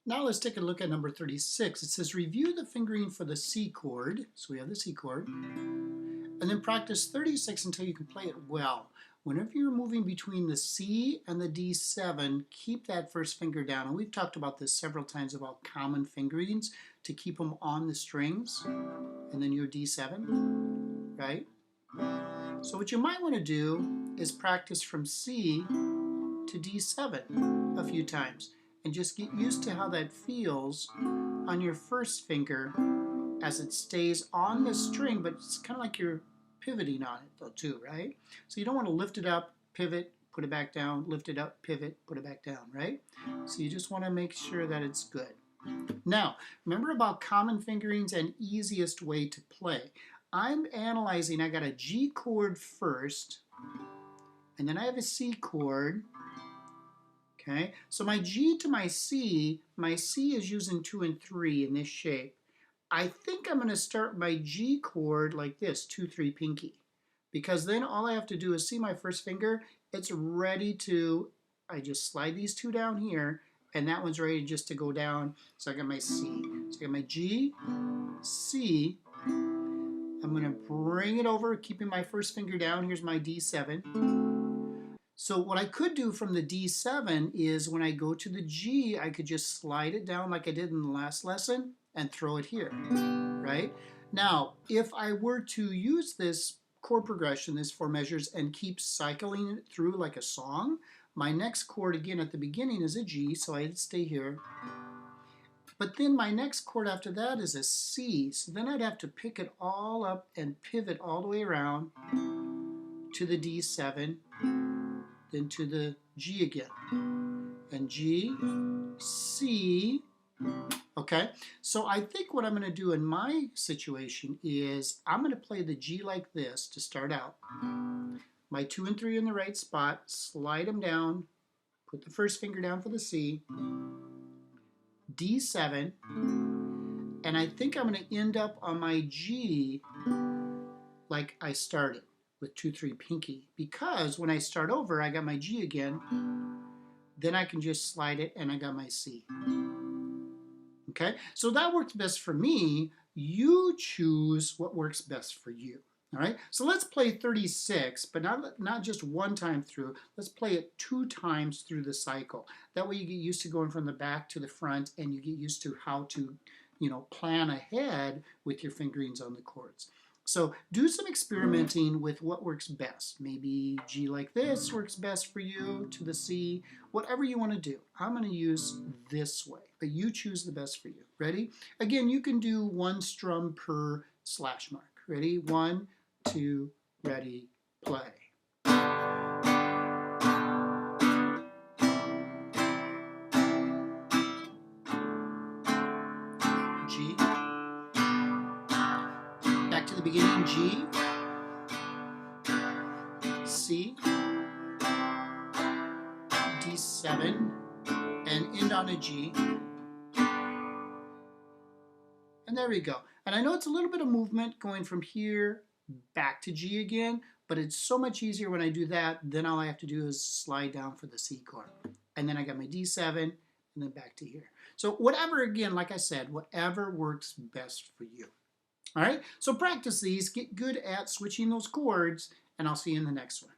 Now let's take a look at number 36. It says review the fingering for the C chord. So we have the C chord. And then practice 36 until you can play it well. Whenever you're moving between the C and the D7, keep that first finger down. And we've talked about this several times about common fingerings to keep them on the strings. And then your D7, right? So what you might want to do is practice from C to D7 a few times. And just get used to how that feels on your first finger as it stays on the string, but it's kind of like you're pivoting on it though too, right? So you don't want to lift it up, pivot, put it back down, lift it up, pivot, put it back down, right? So you just want to make sure that it's good. Now, remember about common fingerings and easiest way to play. I'm analyzing, I got a G chord first, and then I have a C chord. Okay, so my G to my C is using 2 and 3 in this shape. I think I'm going to start my G chord like this, 2, 3, pinky. Because then all I have to do is see my first finger, it's ready to, I just slide these two down here, and that one's ready just to go down. So I got my C. So I got my G, C. I'm going to bring it over, keeping my first finger down. Here's my D7. So what I could do from the D7 is when I go to the G, I could just slide it down like I did in the last lesson and throw it here, right? Now, if I were to use this chord progression, this 4 measures, and keep cycling it through like a song, my next chord again at the beginning is a G, so I'd stay here. But then my next chord after that is a C, so then I'd have to pick it all up and pivot all the way around to the D7, then to the G again, and G, C, okay? So I think what I'm going to do in my situation is I'm going to play the G like this to start out. My 2 and 3 in the right spot, slide them down, put the first finger down for the C, D7, and I think I'm going to end up on my G like I started, with 2, 3 pinky, because when I start over I got my G again, then I can just slide it and I got my C. Okay, so that works best for me. You choose what works best for you. All right, so let's play 36, but not just one time through. Let's play it 2 times through the cycle. That way you get used to going from the back to the front, and you get used to how to, plan ahead with your fingerings on the chords. So do some experimenting with what works best. Maybe G like this works best for you, to the C, whatever you want to do. I'm going to use this way, but you choose the best for you. Ready? Again, you can do 1 strum per slash mark. Ready? 1, 2, ready, play. G. Back to the beginning, G, C, D7, and end on a G. And there we go. And I know it's a little bit of movement going from here back to G again, but it's so much easier when I do that. Then all I have to do is slide down for the C chord. And then I got my D7, and then back to here. So whatever, again, like I said, whatever works best for you. All right, so practice these, get good at switching those chords, and I'll see you in the next one.